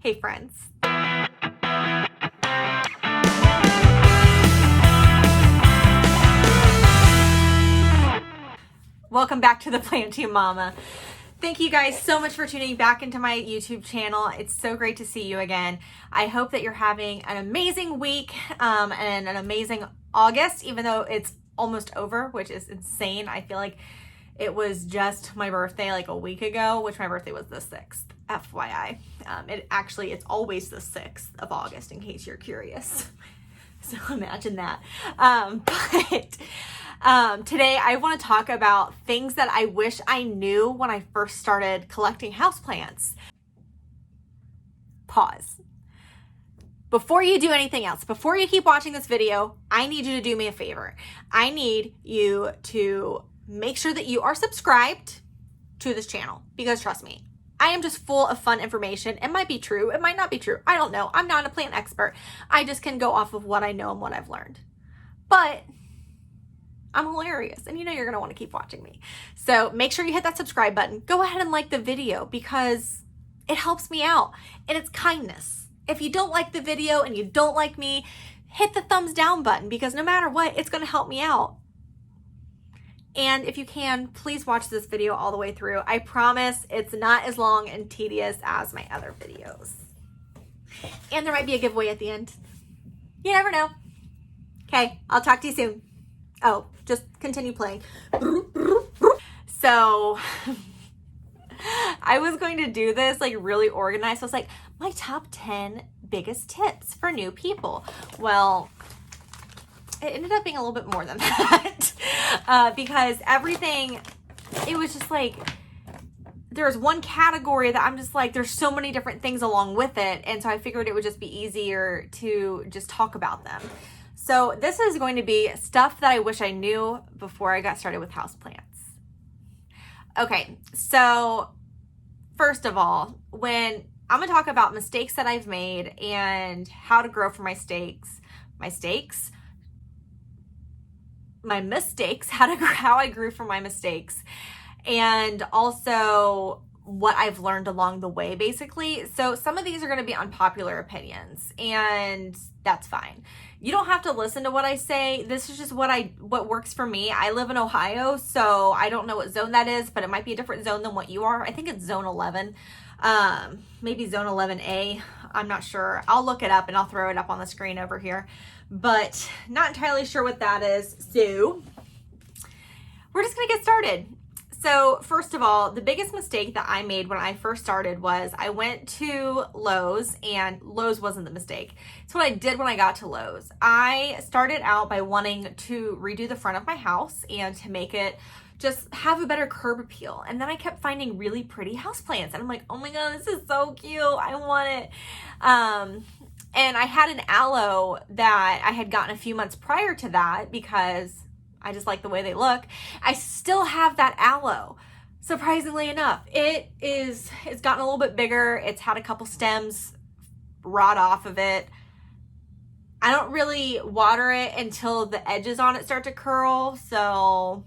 Hey friends. Welcome back to the PlantyMomma. Thank you guys so much for tuning back into my YouTube channel. It's so great to see you again. I hope that you're having an amazing week and an amazing August, even though it's almost over, which is insane. I feel like it was just my birthday like a week ago, which my birthday was the 6th, FYI. It's always the 6th of August, in case you're curious. So imagine that. Today I want to talk about things that I wish I knew when I first started collecting houseplants. Pause. Before you do anything else, before you keep watching this video, I need you to do me a favor. I need you to make sure that you are subscribed to this channel, because trust me, I am just full of fun information. It might be true, it might not be true. I don't know. I'm not a plant expert. I just can go off of what I know and what I've learned. But I'm hilarious, and you know you're going to want to keep watching me. So make sure you hit that subscribe button. Go ahead and like the video, because it helps me out, and it's kindness. If you don't like the video and you don't like me, hit the thumbs down button, because no matter what, it's going to help me out. And if you can, please watch this video all the way through. I promise it's not as long and tedious as my other videos. And there might be a giveaway at the end. You never know. Okay, I'll talk to you soon. Oh, just continue playing. So I was going to do this like really organized. I was like, my top 10 biggest tips for new people. Well, it ended up being a little bit more than that because everything, it was just like, there's one category that I'm just like, there's so many different things along with it. And so I figured it would just be easier to just talk about them. So this is going to be stuff that I wish I knew before I got started with houseplants. Okay, so first of all, I'm going to talk about mistakes that I've made and how to grow from my mistakes, how I grew from my mistakes, and also what I've learned along the way, basically. So some of these are going to be unpopular opinions, and that's fine. You don't have to listen to what I say. This is just what works for me. I live in Ohio, so I don't know what zone that is, but it might be a different zone than what you are. I think it's zone 11, maybe zone 11A. I'm not sure. I'll look it up and I'll throw it up on the screen over here, but not entirely sure what that is. So we're just going to get started. So first of all, the biggest mistake that I made when I first started was I went to Lowe's, and Lowe's wasn't the mistake. It's what I did when I got to Lowe's. I started out by wanting to redo the front of my house and to make it just have a better curb appeal. And then I kept finding really pretty houseplants, and I'm like, oh my God, this is so cute. I want it. And I had an aloe that I had gotten a few months prior to that because I just like the way they look. I still have that aloe, surprisingly enough. It's gotten a little bit bigger. It's had a couple stems rot off of it. I don't really water it until the edges on it start to curl, so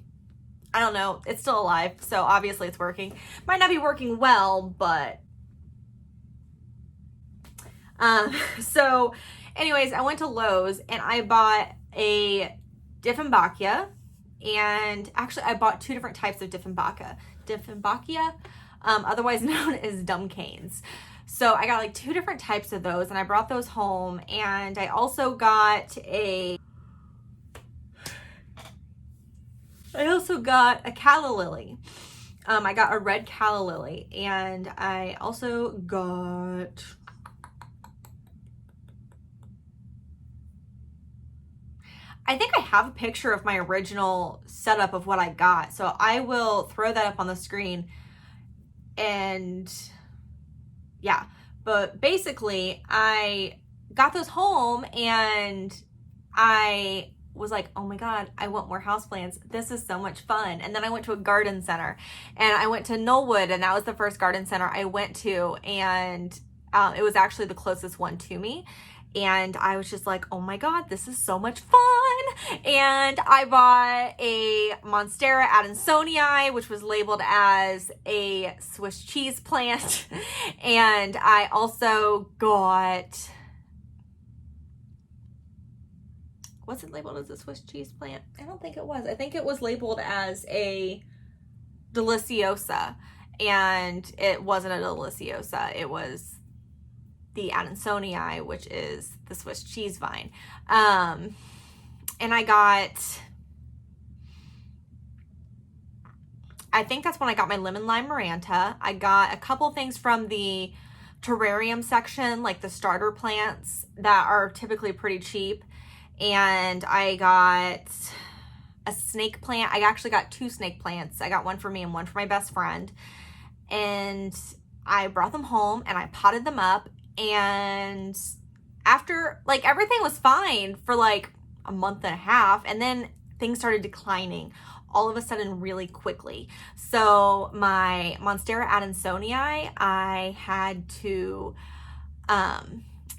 I don't know. It's still alive, so obviously it's working. Might not be working well, but so anyways, I went to Lowe's and I bought a Dieffenbachia, and actually I bought two different types of Dieffenbachia, otherwise known as dumb canes. So I got like two different types of those, and I brought those home, and I also got a calla lily. I got a red calla lily, and I also got, I think I have a picture of my original setup of what I got, so I will throw that up on the screen. And yeah, but basically I got those home and I was like, oh my God, I want more houseplants. This is so much fun. And then I went to a garden center, and I went to Knollwood, and that was the first garden center I went to, and it was actually the closest one to me. And I was just like, oh my God, this is so much fun. and I bought a Monstera Adansonii, which was labeled as a Swiss cheese plant. And I also got, was it labeled as a Swiss cheese plant? I don't think it was. I think it was labeled as a Deliciosa, and it wasn't a Deliciosa. It was the Adansonii, which is the Swiss cheese vine. And I think that's when I got my lemon lime Maranta. I got a couple things from the terrarium section, like the starter plants that are typically pretty cheap. And I got a snake plant. I actually got 2 snake plants. I got one for me and one for my best friend. And I brought them home and I potted them up. And after, like, everything was fine for like a month and a half, and then things started declining all of a sudden really quickly. So my Monstera Adansonii, I had to,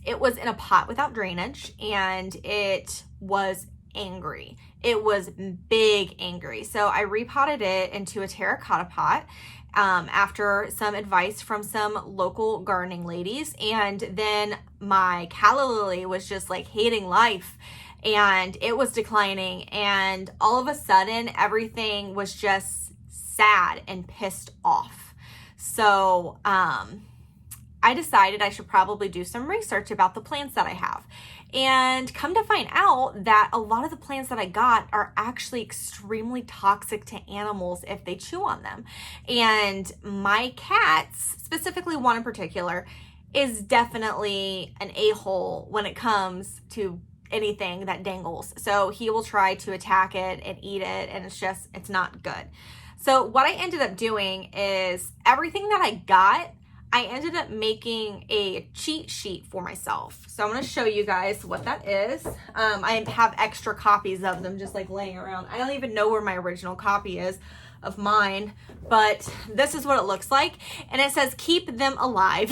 it was in a pot without drainage, and it was angry. It was big angry. So I repotted it into a terracotta pot after some advice from some local gardening ladies. And then my calla lily was just like hating life, and it was declining. And all of a sudden, everything was just sad and pissed off. So I decided I should probably do some research about the plants that I have. And come to find out that a lot of the plants that I got are actually extremely toxic to animals if they chew on them. And my cats, specifically one in particular, is definitely an a-hole when it comes to anything that dangles. So he will try to attack it and eat it, and it's not good. So what I ended up doing is everything that I got, I ended up making a cheat sheet for myself. So I'm going to show you guys what that is. I have extra copies of them just like laying around. I don't even know where my original copy is of mine, but this is what it looks like. And it says, keep them alive.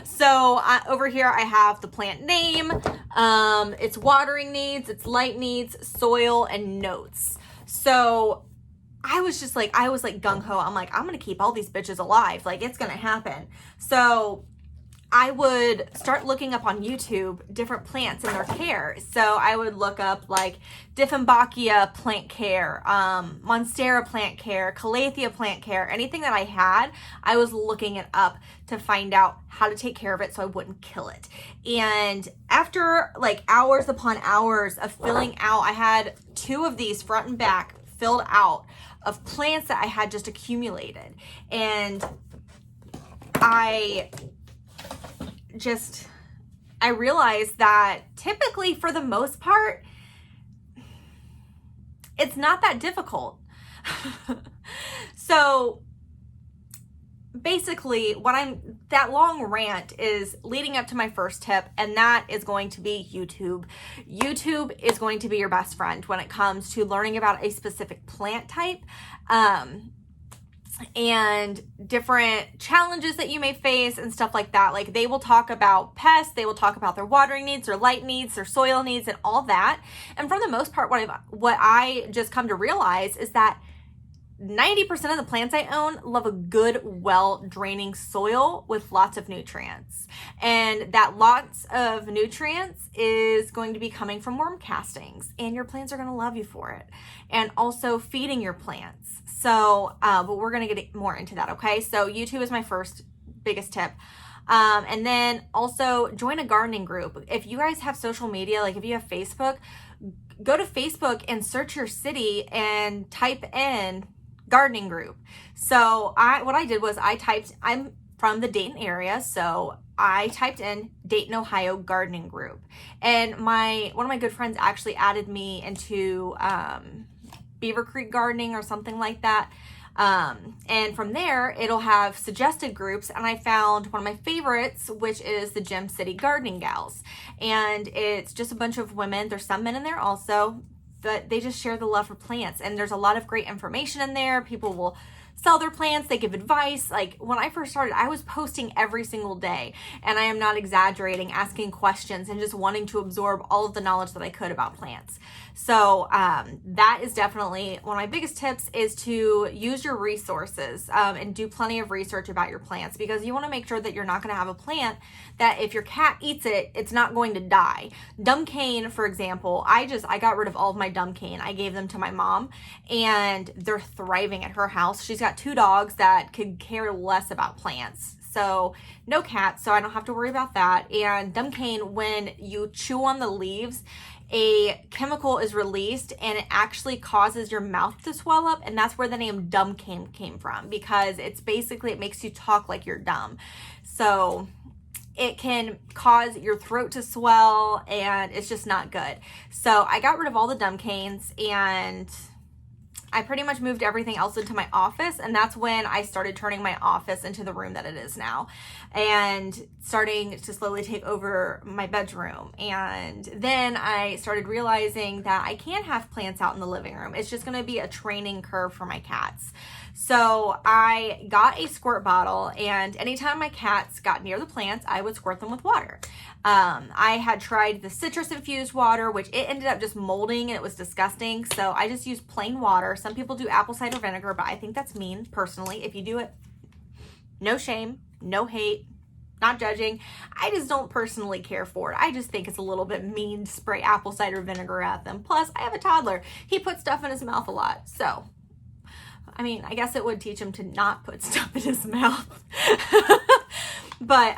So over here I have the plant name, its watering needs, its light needs, soil, and notes. So I was like gung-ho. I'm like, I'm going to keep all these bitches alive. Like, it's going to happen. So I would start looking up on YouTube different plants and their care. So I would look up like Dieffenbachia plant care, Monstera plant care, Calathea plant care, anything that I had, I was looking it up to find out how to take care of it so I wouldn't kill it. And after like hours upon hours of filling out, I had 2 of these front and back filled out of plants that I had just accumulated. And I realized that typically, for the most part, it's not that difficult. So basically that long rant is leading up to my first tip, and that is going to be YouTube. YouTube is going to be your best friend when it comes to learning about a specific plant type, and different challenges that you may face and stuff like that. Like, they will talk about pests, they will talk about their watering needs, their light needs, their soil needs, and all that. And for the most part, what I just come to realize is that 90% of the plants I own love a good, well-draining soil with lots of nutrients. And that lots of nutrients is going to be coming from worm castings, and your plants are going to love you for it. And also feeding your plants. So, but we're going to get more into that, okay? So YouTube is my first biggest tip. And then also join a gardening group. If you guys have social media, like if you have Facebook, go to Facebook and search your city and type in gardening group. So what I did was I'm from the Dayton area, so I typed in Dayton, Ohio gardening group. And one of my good friends actually added me into Beaver Creek gardening or something like that. And from there, it'll have suggested groups. And I found one of my favorites, which is the Gem City Gardening Gals. And it's just a bunch of women. There's some men in there also, but they just share the love for plants. And there's a lot of great information in there. People will sell their plants, they give advice. Like when I first started, I was posting every single day, and I am not exaggerating, asking questions and just wanting to absorb all of the knowledge that I could about plants. So that is definitely one of my biggest tips, is to use your resources and do plenty of research about your plants, because you want to make sure that you're not going to have a plant that if your cat eats it, it's not going to die. Dumb cane, for example, I got rid of all of my dumb cane. I gave them to my mom, and they're thriving at her house. She's got 2 dogs that could care less about plants. So no cats, so I don't have to worry about that. And dumb cane, when you chew on the leaves, a chemical is released and it actually causes your mouth to swell up, and that's where the name dumb cane came from, because it's basically, it makes you talk like you're dumb. So it can cause your throat to swell, and it's just not good. So I got rid of all the dumb canes, and I pretty much moved everything else into my office, and that's when I started turning my office into the room that it is now, and starting to slowly take over my bedroom. And then I started realizing that I can't have plants out in the living room. It's just going to be a training curve for my cats. So I got a squirt bottle, and anytime my cats got near the plants, I would squirt them with water. I had tried the citrus infused water, which it ended up just molding, and it was disgusting. So I just used plain water. Some people do apple cider vinegar, but I think that's mean personally. If you do it, no shame, no hate, not judging. I just don't personally care for it. I just think it's a little bit mean to spray apple cider vinegar at them. Plus, I have a toddler. He puts stuff in his mouth a lot. So, I mean, I guess it would teach him to not put stuff in his mouth. But,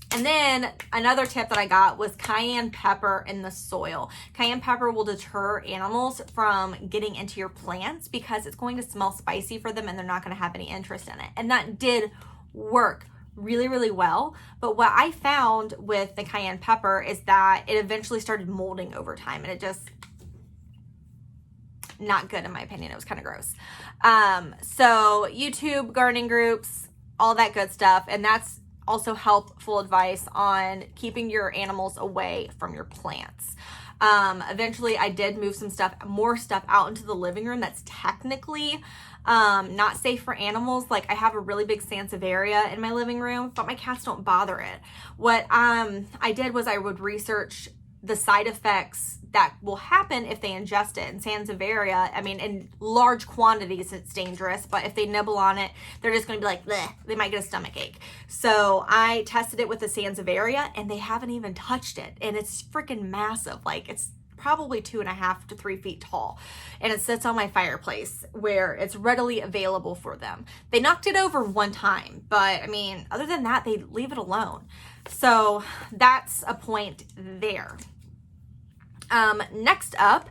and then another tip that I got was cayenne pepper in the soil. Cayenne pepper will deter animals from getting into your plants, because it's going to smell spicy for them and they're not going to have any interest in it. And that did work really, really well. But what I found with the cayenne pepper is that it eventually started molding over time, and it just, not good in my opinion. It was kind of gross. So YouTube, gardening groups, all that good stuff. And that's also helpful advice on keeping your animals away from your plants. Eventually I did move more stuff out into the living room that's technically not safe for animals. Like I have a really big Sansevieria in my living room, but my cats don't bother it. What I did was I would research the side effects that will happen if they ingest it. And Sansevieria, I mean, in large quantities, it's dangerous, but if they nibble on it, they're just going to be like, bleh, they might get a stomach ache. So I tested it with the Sansevieria, and they haven't even touched it. And it's freaking massive. Like it's probably 2.5 to 3 feet tall. And it sits on my fireplace where it's readily available for them. They knocked it over one time, but I mean, other than that, they leave it alone. So that's a point there. Next up,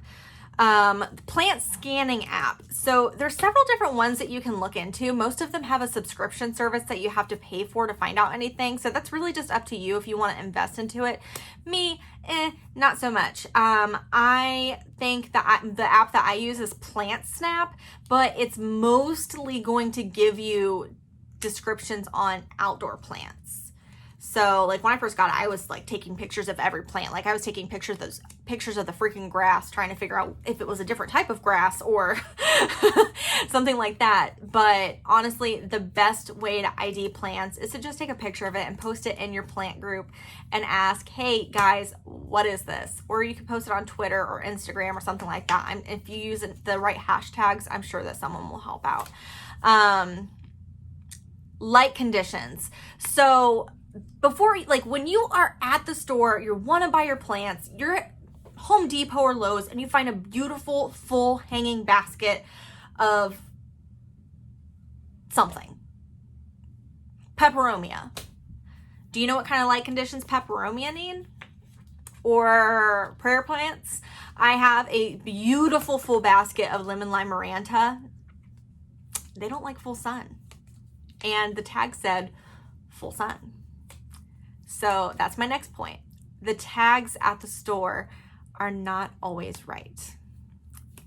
plant scanning app. So there's several different ones that you can look into. Most of them have a subscription service that you have to pay for to find out anything. So that's really just up to you if you want to invest into it. Me, not so much. I think that the app that I use is PlantSnap, but it's mostly going to give you descriptions on outdoor plants. So like when I first got it, I was like taking pictures of every plant. Like I was taking pictures of the freaking grass, trying to figure out if it was a different type of grass or something like that. But honestly, the best way to ID plants is to just take a picture of it and post it in your plant group and ask, hey guys, what is this? Or you can post it on Twitter or Instagram or something like that. If you use the right hashtags, I'm sure that someone will help out. Light conditions. So before, like when you are at the store, you want to buy your plants, you're at Home Depot or Lowe's, and you find a beautiful full hanging basket of something. Peperomia. Do you know what kind of light conditions peperomia need? Or prayer plants? I have a beautiful full basket of lemon lime maranta. They don't like full sun. And the tag said full sun. So that's my next point. The tags at the store are not always right.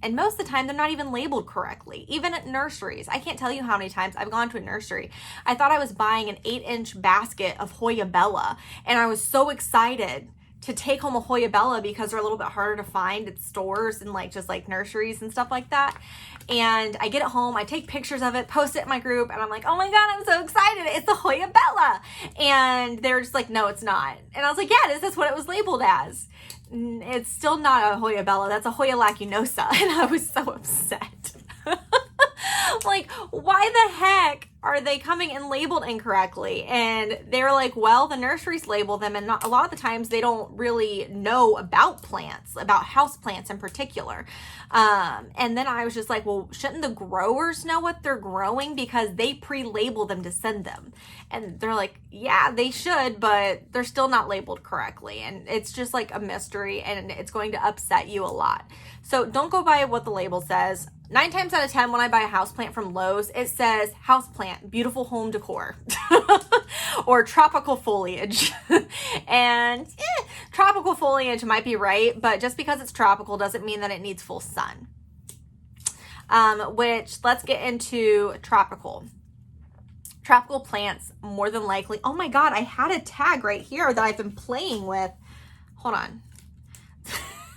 And most of the time, they're not even labeled correctly. Even at nurseries. I can't tell you how many times I've gone to a nursery. I thought I was buying an 8-inch basket of Hoya Bella, and I was so excited to take home a Hoya Bella because they're a little bit harder to find at stores and like just like nurseries and stuff like that. And I get it home, I take pictures of it, post it in my group, and I'm like, oh my God, I'm so excited. It's the Hoya Bella. And they're just like, no, it's not. And I was like, yeah, this is what it was labeled as. It's still not a Hoya Bella. That's a Hoya lacinosa. And I was so upset. Like, why the heck are they coming and labeled incorrectly? And they're like, well, the nurseries label them, and not, a lot of the times they don't really know about plants, about house plants in particular. And then I was just like, well, shouldn't the growers know what they're growing because they pre-label them to send them? And they're like, yeah, they should, but they're still not labeled correctly. And it's just like a mystery, and it's going to upset you a lot. So don't go by what the label says. 9 times out of 10, when I buy a houseplant from Lowe's, it says houseplant, beautiful home decor, or tropical foliage. And tropical foliage might be right, but just because it's tropical doesn't mean that it needs full sun. Which, let's get into tropical. Tropical plants, more than likely. Oh my God, I had a tag right here that I've been playing with. Hold on.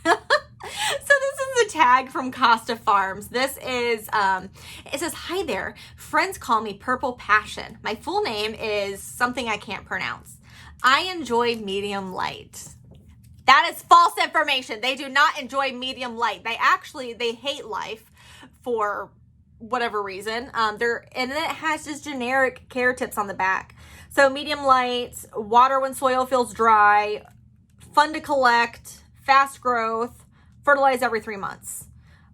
So this is a tag from Costa Farms. This is, it says, hi there. Friends call me Purple Passion. My full name is something I can't pronounce. I enjoy medium light. That is false information. They do not enjoy medium light. They hate life for whatever reason. And then it has just generic care tips on the back. So medium light, water when soil feels dry, fun to collect, fast growth, fertilize every 3 months.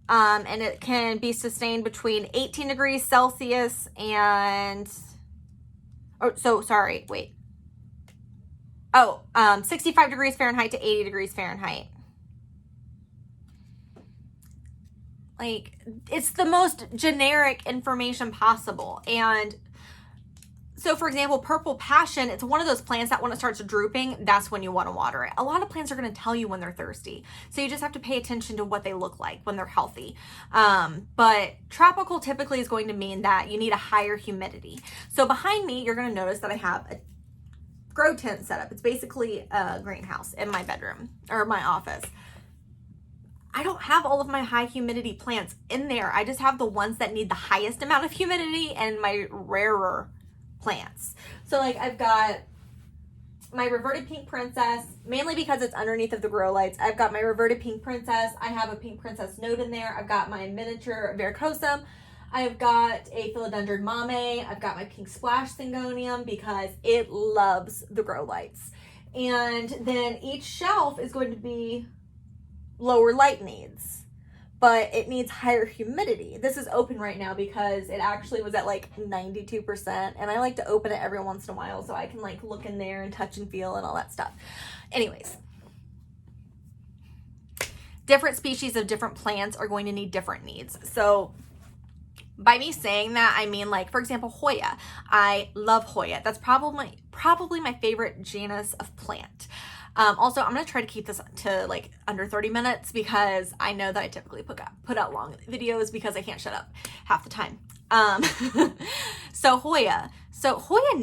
And it can be sustained between 18 degrees Celsius and, 65 degrees Fahrenheit to 80 degrees Fahrenheit. Like, it's the most generic information possible. And so, for example, Purple Passion, it's one of those plants that when it starts drooping, that's when you want to water it. A lot of plants are going to tell you when they're thirsty. So you just have to pay attention to what they look like when they're healthy. But tropical typically is going to mean that you need a higher humidity. So behind me, you're going to notice that I have a grow tent set up. It's basically a greenhouse in my bedroom or my office. I don't have all of my high humidity plants in there. I just have the ones that need the highest amount of humidity and my rarer plants. So like I've got my reverted pink princess, mainly because it's underneath of the grow lights. I've got my reverted pink princess. I have a pink princess node in there. I've got my miniature varicosum. I've got a philodendron mame. I've got my pink splash syngonium because it loves the grow lights. And then each shelf is going to be lower light needs, but it needs higher humidity. This is open right now because it actually was at like 92%, and I like to open it every once in a while so I can like look in there and touch and feel and all that stuff. Anyways, different species of different plants are going to need different needs. So by me saying that, I mean, like, for example, Hoya. I love Hoya. That's probably my favorite genus of plant. Also, I'm going to try to keep this to like under 30 minutes because I know that I typically put out long videos because I can't shut up half the time. So Hoya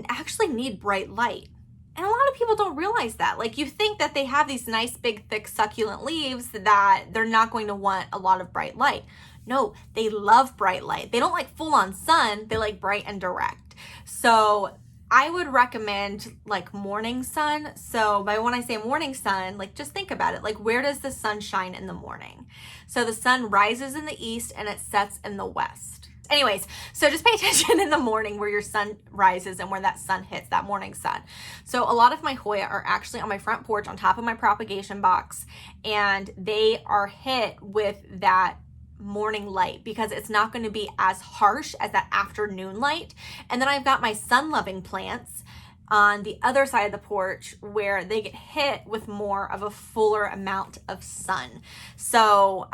actually need bright light. And a lot of people don't realize that. Like, you think that they have these nice, big, thick, succulent leaves that they're not going to want a lot of bright light. No, they love bright light. They don't like full-on sun. They like bright and direct. So I would recommend like morning sun. So by when I say morning sun, like just think about it. Like, where does the sun shine in the morning? So the sun rises in the east and it sets in the west. Anyways, so just pay attention in the morning where your sun rises and where that sun hits, that morning sun. So a lot of my Hoya are actually on my front porch on top of my propagation box, and they are hit with that morning light because it's not going to be as harsh as that afternoon light. And then I've got my sun-loving plants on the other side of the porch where they get hit with more of a fuller amount of sun. So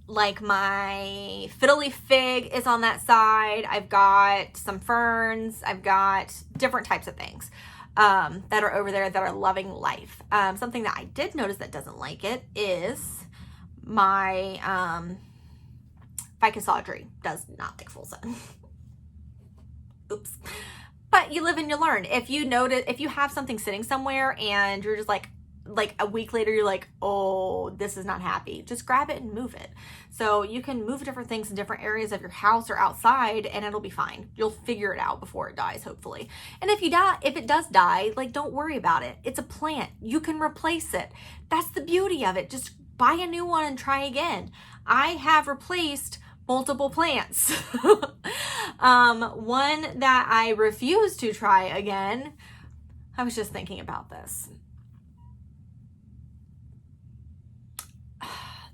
like my fiddly fig is on that side. I've got some ferns. I've got different types of things that are over there that are loving life. Something that I did notice that doesn't like it is my Ficus Audrey does not like full sun. Oops. But you live and you learn. If you have something sitting somewhere and you're just like a week later, you're like, oh, this is not happy, just grab it and move it. So you can move different things in different areas of your house or outside, and it'll be fine. You'll figure it out before it dies, hopefully. And if it does die, like, don't worry about it. It's a plant. You can replace it. That's the beauty of it. Just buy a new one and try again. I have replaced multiple plants. One that I refuse to try again, I was just thinking about this.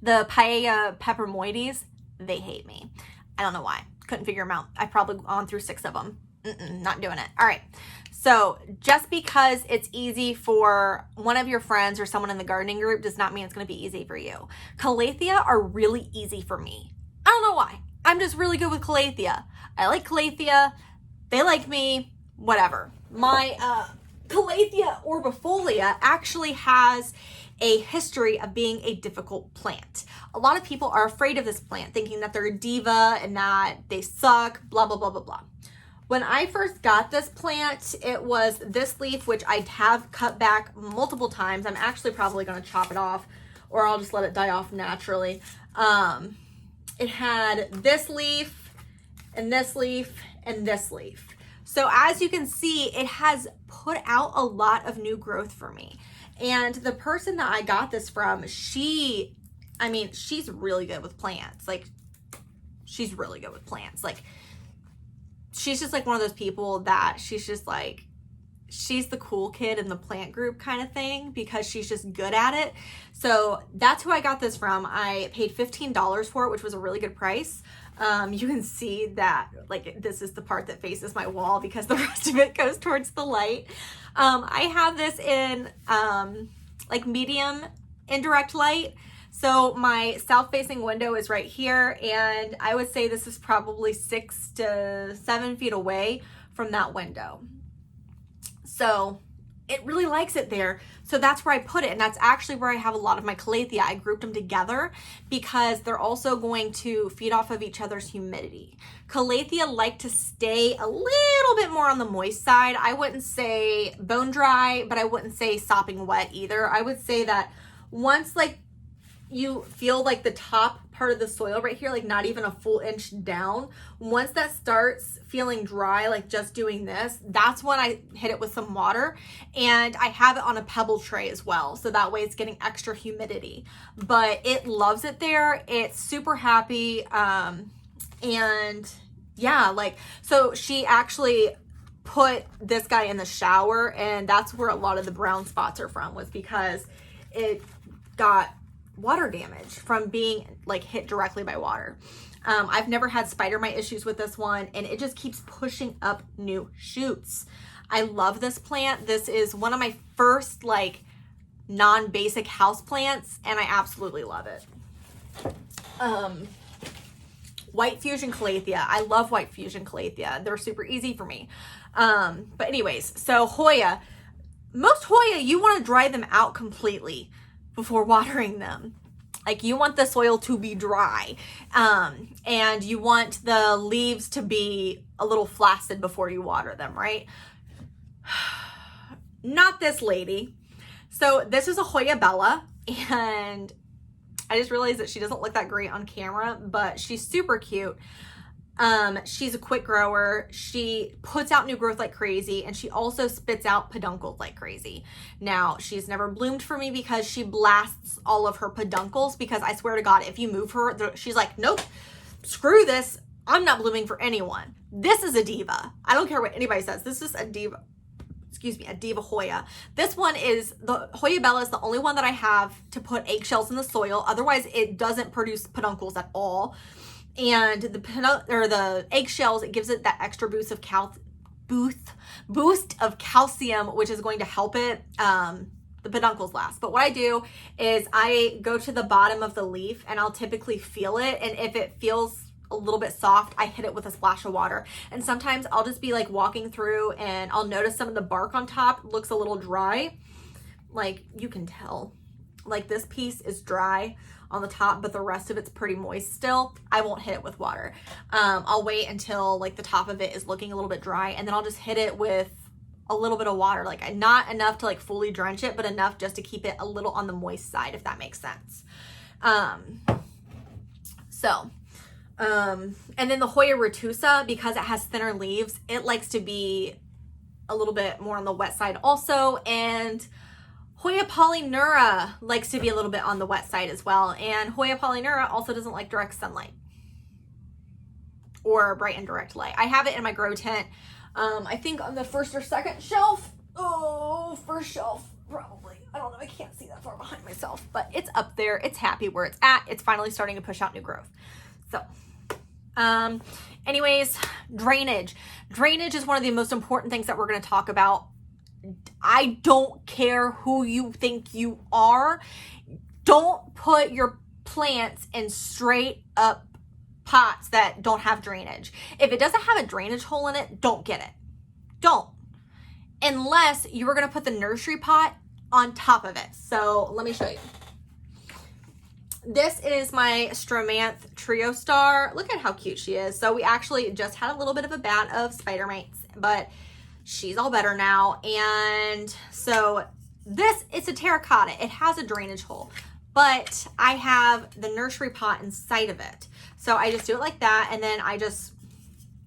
The Paella peperomoides, they hate me. I don't know why. Couldn't figure them out. I've probably gone through 6 of them. Not doing it. All right. So just because it's easy for one of your friends or someone in the gardening group does not mean it's going to be easy for you. Calathea are really easy for me. I don't know why. I'm just really good with Calathea. I like Calathea. They like me. Whatever. My Calathea orbifolia actually has a history of being a difficult plant. A lot of people are afraid of this plant, thinking that they're a diva and that they suck, blah, blah, blah, blah, blah. When I first got this plant, it was this leaf, which I have cut back multiple times. I'm actually probably going to chop it off, or I'll just let it die off naturally. It had this leaf and this leaf and this leaf. So as you can see, it has put out a lot of new growth for me. And the person that I got this from, she's really good with plants. Like, she's really good with plants. Like, she's just like one of those people that she's just like, she's the cool kid in the plant group kind of thing, because she's just good at it. So that's who I got this from. I paid $15 for it, which was a really good price. You can see that, like, this is the part that faces my wall because the rest of it goes towards the light. I have this in like medium indirect light. So my south facing window is right here, and I would say this is probably 6 to 7 feet away from that window. So it really likes it there. So that's where I put it. And that's actually where I have a lot of my Calathea. I grouped them together because they're also going to feed off of each other's humidity. Calathea like to stay a little bit more on the moist side. I wouldn't say bone dry, but I wouldn't say sopping wet either. I would say that once, like, you feel like the top part of the soil right here, like not even a full inch down, once that starts feeling dry, like just doing this, that's when I hit it with some water. And I have it on a pebble tray as well, so that way it's getting extra humidity. But it loves it there. It's super happy. And yeah, like, so she actually put this guy in the shower, and that's where a lot of the brown spots are from, was because it got water damage from being like hit directly by water. I've never had spider mite issues with this one, and it just keeps pushing up new shoots. I love this plant. This is one of my first like non-basic house plants, and I absolutely love it. White Fusion Calathea. I love White Fusion Calathea. They're super easy for me. But anyways, so Hoya. Most Hoya, you want to dry them out completely before watering them. Like, you want the soil to be dry, and you want the leaves to be a little flaccid before you water them, right? Not this lady. So this is a Hoya Bella, and I just realized that she doesn't look that great on camera, but she's super cute. She's a quick grower. She puts out new growth like crazy, and she also spits out peduncles like crazy. Now, she's never bloomed for me because she blasts all of her peduncles, because I swear to God, if you move her, she's like, nope, screw this. I'm not blooming for anyone. This is a diva. I don't care what anybody says. This is a diva. Excuse me, a diva Hoya. This one is, the Hoya Bella is the only one that I have to put eggshells in the soil. Otherwise, it doesn't produce peduncles at all. And the eggshells, it gives it that extra boost of calcium, which is going to help it the peduncles last. But what I do is I go to the bottom of the leaf, and I'll typically feel it, and if it feels a little bit soft, I hit it with a splash of water. And sometimes I'll just be like walking through, and I'll notice some of the bark on top looks a little dry. Like, you can tell. like this piece is dry on the top, but the rest of it's pretty moist still, I won't hit it with water. I'll wait until like the top of it is looking a little bit dry, and then I'll just hit it with a little bit of water, like not enough to like fully drench it, but enough just to keep it a little on the moist side, if that makes sense. And then the Hoya retusa, because it has thinner leaves, it likes to be a little bit more on the wet side also. And Hoya polyneura likes to be a little bit on the wet side as well. And Hoya polyneura also doesn't like direct sunlight or bright and direct light. I have it in my grow tent. I think on the first or second shelf. Oh, first shelf, probably. I don't know. I can't see that far behind myself, but it's up there. It's happy where it's at. It's finally starting to push out new growth. So, anyways, drainage. Drainage is one of the most important things that we're going to talk about. I don't care who you think you are. Don't put your plants in straight up pots that don't have drainage. If it doesn't have a drainage hole in it, don't get it. Don't. Unless you were going to put the nursery pot on top of it. So let me show you. This is my Stromanth Trio Star. Look at how cute she is. So we actually just had a little bit of a bout of spider mites, but she's all better now. And so this, it's a terracotta. It has a drainage hole, but I have the nursery pot inside of it. So I just do it like that, and then I just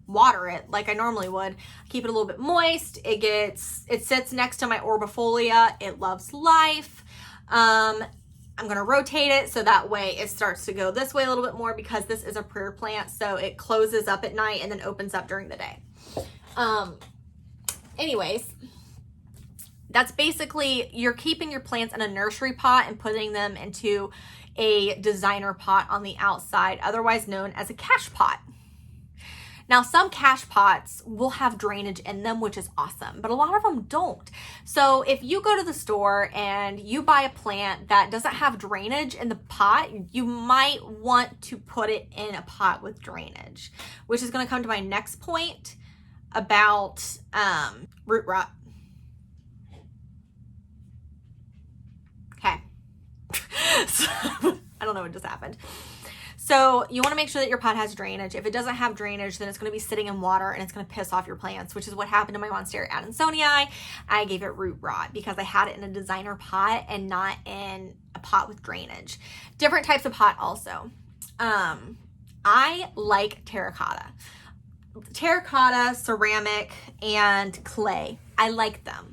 water it like I normally would. Keep it a little bit moist. It sits next to my Orbifolia. It loves life. I'm going to rotate it so that way it starts to go this way a little bit more, because this is a prayer plant. So it closes up at night and then opens up during the day. Anyways, that's basically, you're keeping your plants in a nursery pot and putting them into a designer pot on the outside, otherwise known as a cache pot. Now, some cache pots will have drainage in them, which is awesome, but a lot of them don't. So if you go to the store and you buy a plant that doesn't have drainage in the pot, you might want to put it in a pot with drainage, which is going to come to my next point about root rot. Okay. So, I don't know what just happened. So you want to make sure that your pot has drainage. If it doesn't have drainage, then it's going to be sitting in water and it's going to piss off your plants, which is what happened to my Monstera Adansonii. I gave it root rot because I had it in a designer pot and not in a pot with drainage. Different types of pot also. I like terracotta. Terracotta, ceramic, and clay. I like them.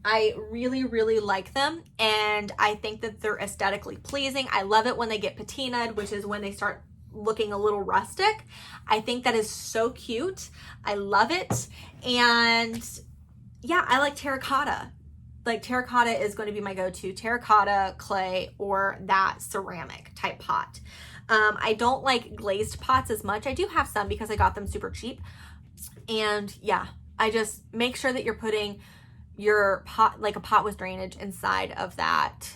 I really, really like them, and I think that they're aesthetically pleasing. I love it when they get patinaed, which is when they start looking a little rustic. I think that is so cute. I love it, and yeah, I like terracotta. Like, terracotta is going to be my go-to. Terracotta, clay, or that ceramic type pot. I don't like glazed pots as much. I do have some because I got them super cheap, and yeah, I just make sure that you're putting your pot, like a pot with drainage, inside of that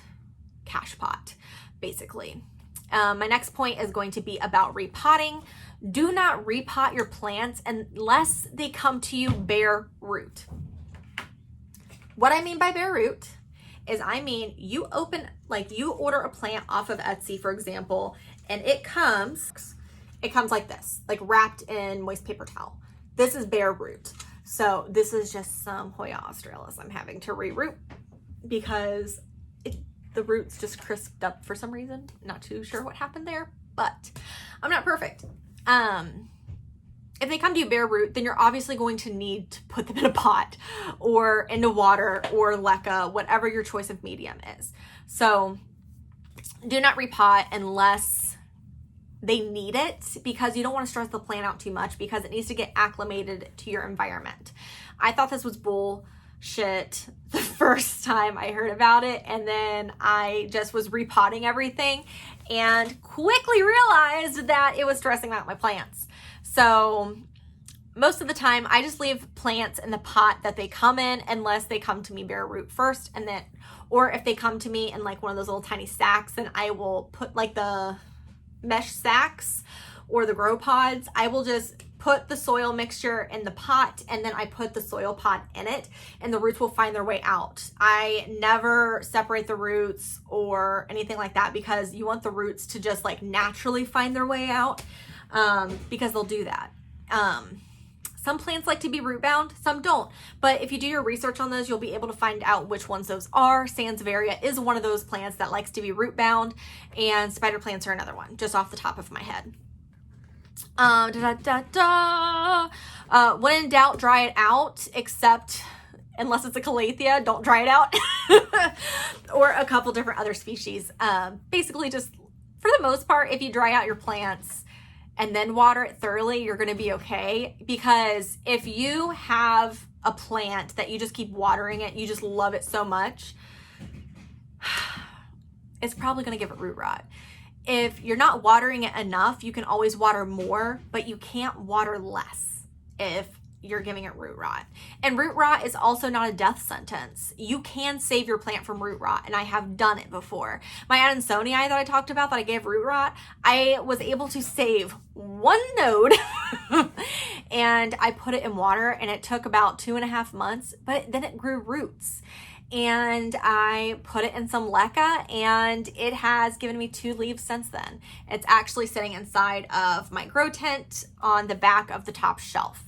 cache pot, basically. My next point is going to be about repotting. Do not repot your plants unless they come to you bare root. What I mean by bare root is, I mean, you order a plant off of Etsy, for example, and it comes like this, like wrapped in moist paper towel. This is bare root. So this is just some Hoya australis I'm having to reroot because the roots just crisped up for some reason. Not too sure what happened there, but I'm not perfect. If they come to you bare root, then you're obviously going to need to put them in a pot or into water or leca, whatever your choice of medium is. So do not repot unless they need it, because you don't want to stress the plant out too much because it needs to get acclimated to your environment. I thought this was bullshit the first time I heard about it, and then I just was repotting everything and quickly realized that it was stressing out my plants. So most of the time I just leave plants in the pot that they come in unless they come to me bare root first, and then, or if they come to me in like one of those little tiny sacks, then I will put like the mesh sacks or the grow pods, I will just put the soil mixture in the pot and then I put the soil pod in it and the roots will find their way out. I never separate the roots or anything like that because you want the roots to just like naturally find their way out, because they'll do that. Some plants like to be root bound, some don't. But if you do your research on those, you'll be able to find out which ones those are. Sansevieria is one of those plants that likes to be root bound, and spider plants are another one, just off the top of my head. When in doubt, dry it out, except unless it's a calathea, don't dry it out. Or a couple different other species. Basically just, for the most part, if you dry out your plants and then water it thoroughly, you're going to be okay. Because if you have a plant that you just keep watering it, you just love it so much, it's probably going to give it root rot. If you're not watering it enough, you can always water more, but you can't water less if you're giving it root rot. And root rot is also not a death sentence. You can save your plant from root rot, and I have done it before. My Adansonii that I talked about that I gave root rot, I was able to save one node and I put it in water and it took about 2.5 months, but then it grew roots. And I put it in some leca and it has given me 2 leaves since then. It's actually sitting inside of my grow tent on the back of the top shelf.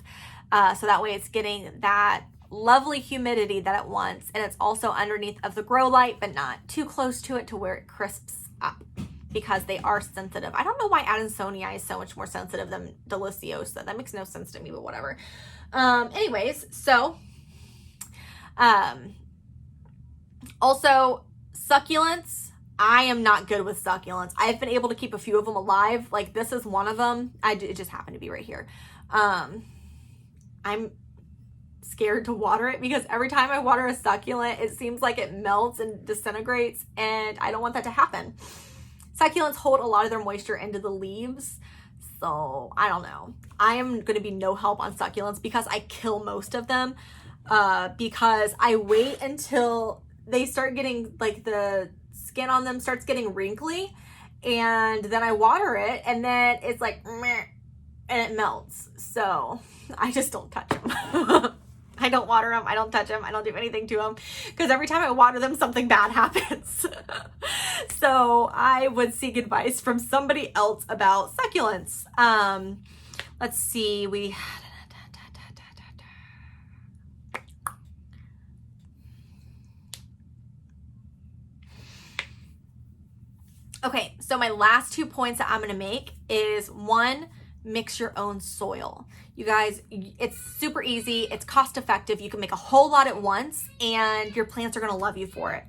So that way it's getting that lovely humidity that it wants. And it's also underneath of the grow light, but not too close to it to where it crisps up, because they are sensitive. I don't know why Adansonii is so much more sensitive than Deliciosa. That makes no sense to me, but whatever. Anyways, so, also, succulents. I am not good with succulents. I've been able to keep a few of them alive. Like this is one of them. It just happened to be right here. I'm scared to water it because every time I water a succulent, it seems like it melts and disintegrates, and I don't want that to happen. Succulents hold a lot of their moisture into the leaves. So I don't know. I am going to be no help on succulents because I kill most of them, because I wait until they start getting, like, the skin on them starts getting wrinkly, and then I water it, and then it's like meh, and it melts. So I just don't touch them. I don't water them. I don't touch them. I don't do anything to them because every time I water them, something bad happens. So I would seek advice from somebody else about succulents. Let's see. Okay, so my last 2 points that I'm going to make is, 1, mix your own soil. You guys, it's super easy. It's cost effective. You can make a whole lot at once and your plants are going to love you for it.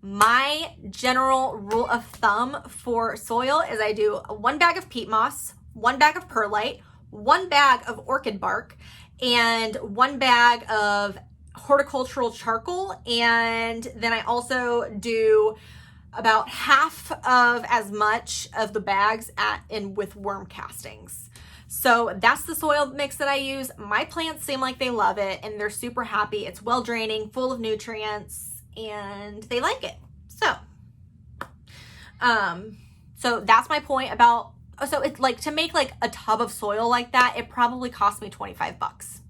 My general rule of thumb for soil is I do 1 bag of peat moss, 1 bag of perlite, 1 bag of orchid bark, and 1 bag of horticultural charcoal. And then I also do about half of as much of the bags with worm castings. So that's the soil mix that I use. My plants seem like they love it and they're super happy. It's well draining, full of nutrients, and they like it. So that's my point about, so it's like, to make like a tub of soil like that, it probably cost me $25.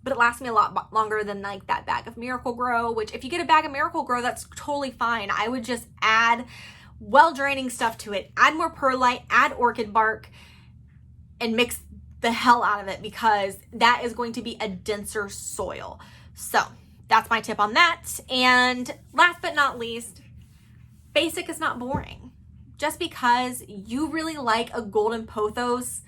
But it lasts me a lot longer than like that bag of Miracle-Gro, which if you get a bag of Miracle-Gro, that's totally fine. I would just add well-draining stuff to it, add more perlite, add orchid bark, and mix the hell out of it because that is going to be a denser soil. So that's my tip on that. And last but not least, basic is not boring. Just because you really like a golden pothos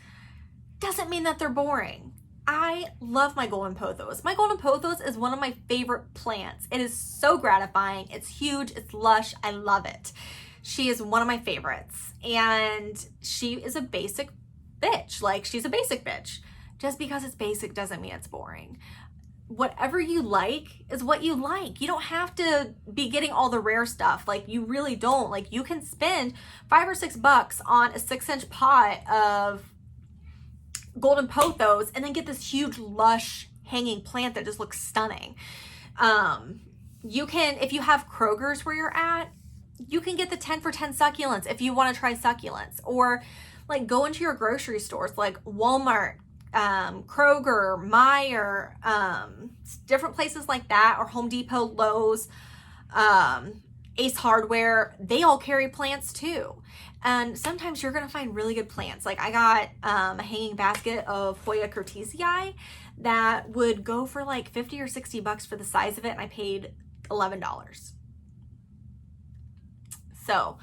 doesn't mean that they're boring. I love my golden pothos. My golden pothos is one of my favorite plants. It is so gratifying. It's huge. It's lush. I love it. She is one of my favorites. And she is a basic bitch. Like, she's a basic bitch. Just because it's basic doesn't mean it's boring. Whatever you like is what you like. You don't have to be getting all the rare stuff. Like, you really don't. Like, you can spend $5 or $6 on a 6-inch pot of golden pothos and then get this huge lush hanging plant that just looks stunning. You can, if you have Kroger's where you're at, you can get the 10 for 10 succulents if you want to try succulents. Or Like, go into your grocery stores like Walmart, Kroger, Meijer, different places like that, or Home Depot, Lowe's, Ace Hardware. They all carry plants too. And sometimes you're gonna find really good plants. Like, I got a hanging basket of Hoya Curtisii that would go for like 50 or 60 bucks for the size of it, and I paid $11. So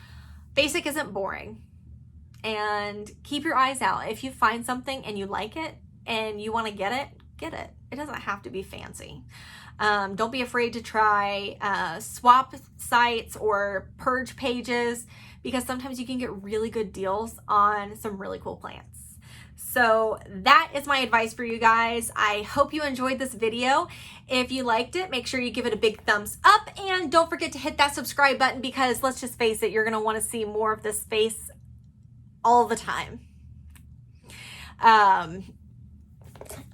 basic isn't boring. And keep your eyes out. If you find something and you like it and you want to get it, get it. It doesn't have to be fancy. Don't be afraid to try swap sites or purge pages, because sometimes you can get really good deals on some really cool plants. So that is my advice for you guys. I hope you enjoyed this video. If you liked it, make sure you give it a big thumbs up, and don't forget to hit that subscribe button, because let's just face it, you're going to want to see more of this face all the time.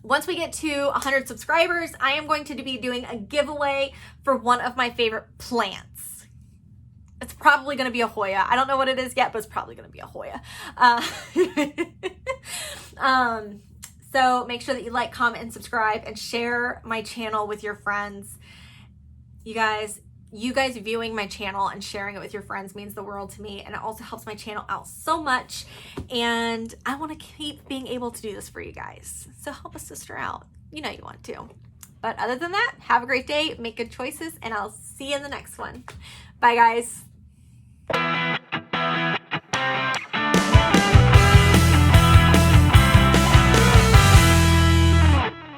Once we get to 100 subscribers, I am going to be doing a giveaway for one of my favorite plants. It's probably going to be a Hoya. I don't know what it is yet, but it's probably going to be a Hoya. So make sure that you like, comment, and subscribe, and share my channel with your friends. You guys viewing my channel and sharing it with your friends means the world to me, and it also helps my channel out so much, and I want to keep being able to do this for you guys. So help a sister out. You know you want to. But other than that, have a great day, make good choices, and I'll see you in the next one. Bye, guys.